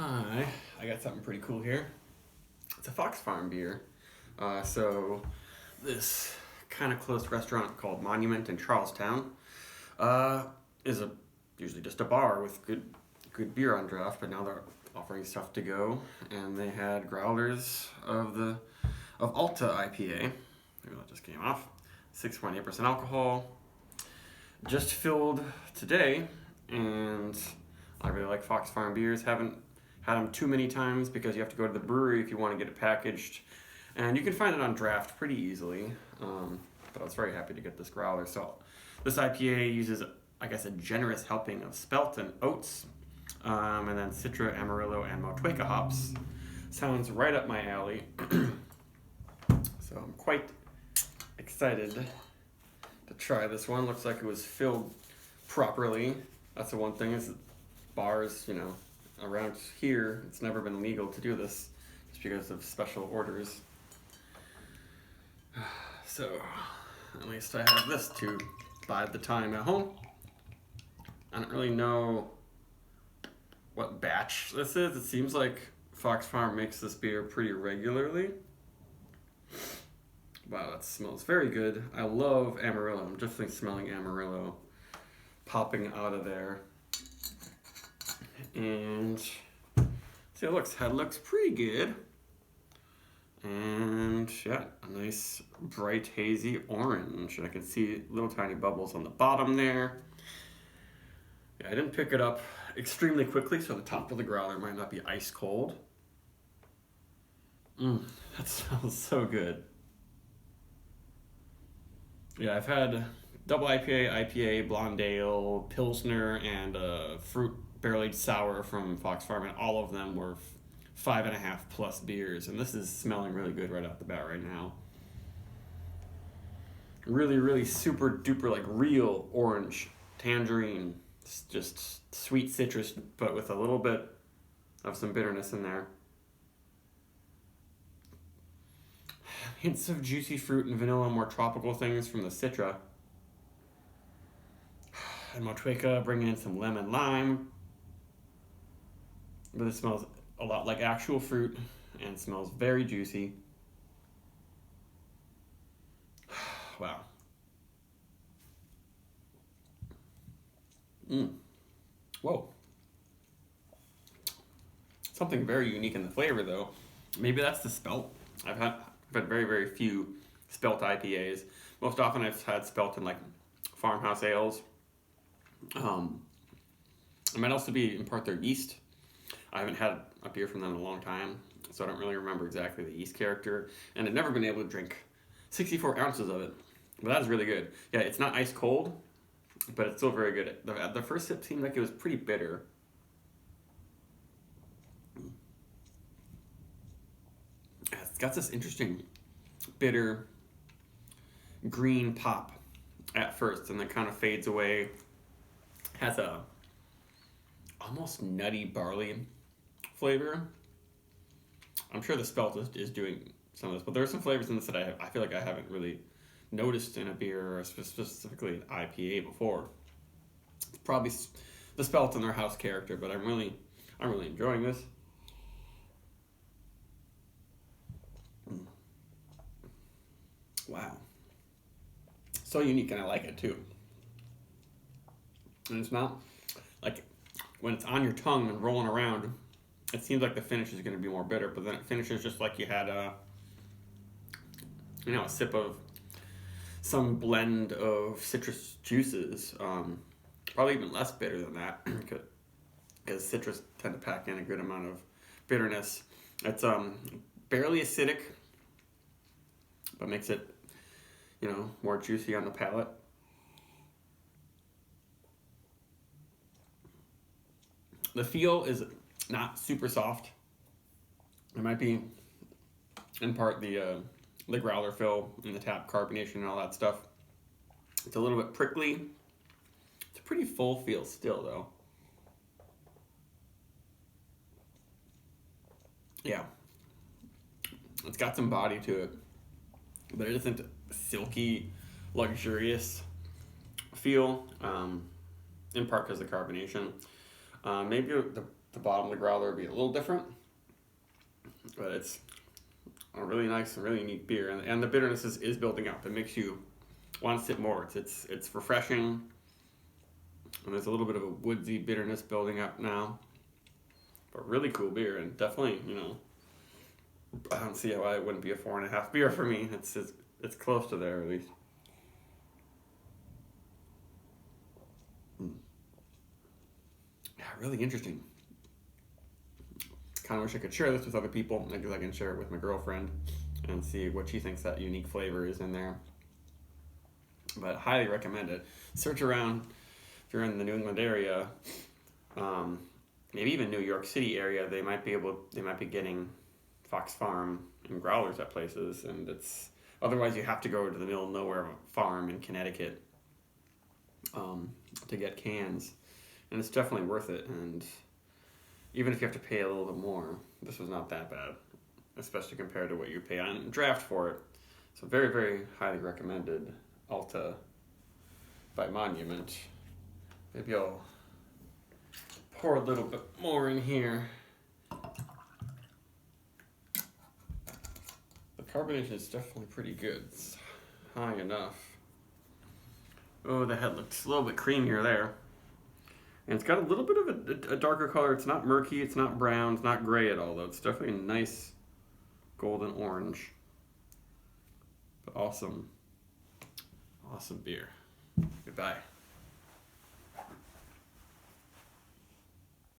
Hi, I got something pretty cool here. It's a Fox Farm beer. So this kind of close restaurant called Monument in Charlestown uh, is usually just a bar with good beer on draft, but now they're offering stuff to go, and they had growlers of Alta IPA. Maybe that just came off. 6.8% alcohol. Just filled today, and I really like Fox Farm beers. Haven't had them too many times because you have to go to the brewery if you want to get it packaged, and you can find it on draft pretty easily. But I was very happy to get this growler. So this IPA uses, I guess, a generous helping of Spelt and oats, and then Citra, Amarillo, and Motueka hops. Sounds right up my alley. So I'm quite excited to try this one. Looks like it was filled properly. That's the one thing is bars, around here, it's never been legal to do this just because of special orders. So at least I have this to bide the time at home. I don't really know what batch this is. It seems like Fox Farm makes this beer pretty regularly. Wow, that smells very good. I love Amarillo. I'm definitely smelling Amarillo popping out of there. And see, it looks pretty good. And yeah, a nice bright hazy orange. I can see little tiny bubbles on the bottom there. Yeah, I didn't pick it up extremely quickly, so the top of the growler might not be ice cold. That smells so good. Yeah, I've had double IPA, blonde ale, Pilsner, and fruit barrel-aged sour from Fox Farm, and all of them were 5.5 plus beers, and this is smelling really good right off the bat right now. Really, really super duper, like real orange, tangerine, it's just sweet citrus, but with a little bit of some bitterness in there. Hints of juicy fruit and vanilla, more tropical things from the Citra. And Motueka bringing in some lemon lime. But it smells a lot like actual fruit and smells very juicy. Wow. Whoa. Something very unique in the flavor though. Maybe that's the Spelt. I've had very, very few Spelt IPAs. Most often I've had Spelt in like farmhouse ales. It might also be in part their yeast. I haven't had a beer from them in a long time, so I don't really remember exactly the yeast character, and I've never been able to drink 64 ounces of it. But that is really good. Yeah, it's not ice cold, but it's still very good. The first sip seemed like it was pretty bitter. It's got this interesting bitter green pop at first, and then kind of fades away. Has a almost nutty barley flavor. I'm sure the Spelt is doing some of this, but there are some flavors in this that I feel like I haven't really noticed in a beer, or specifically an IPA before. It's probably the Spelt and their house character, but I'm really enjoying this. Wow. So unique, and I like it too. And it's not like when it's on your tongue and rolling around, it seems like the finish is going to be more bitter, but then it finishes just like you had a sip of some blend of citrus juices. Probably even less bitter than that, because citrus tend to pack in a good amount of bitterness. It's barely acidic, but makes it more juicy on the palate. The feel is not super soft. It might be in part the growler fill and the tap carbonation and all that stuff. It's a little bit prickly. It's a pretty full feel still though. Yeah. It's got some body to it, but it isn't silky, luxurious feel, in part because of the carbonation. Maybe the bottom of the growler would be a little different. But it's a really nice and really neat beer, and the bitterness is building up. It makes you want to sip more. It's refreshing, and there's a little bit of a woodsy bitterness building up now. But really cool beer, and definitely, I don't see why it wouldn't be a 4.5 beer for me. It's close to there at least. Yeah, really interesting. Kind of wish I could share this with other people, because I can share it with my girlfriend and see what she thinks that unique flavor is in there. But highly recommend it. Search around if you're in the New England area, maybe even New York City area. They might be getting Fox Farm and growlers at places, and otherwise you have to go to the middle of nowhere farm in Connecticut to get cans, and it's definitely worth it. And even if you have to pay a little bit more, this was not that bad, especially compared to what you pay on draft for it. So very, very highly recommended. Alta by Monument. Maybe I'll pour a little bit more in here. The carbonation is definitely pretty good. It's high enough. Oh, the head looks a little bit creamier there. And it's got a little bit of a darker color. It's not murky, it's not brown, it's not gray at all, though. It's definitely a nice golden orange. But awesome beer. Goodbye.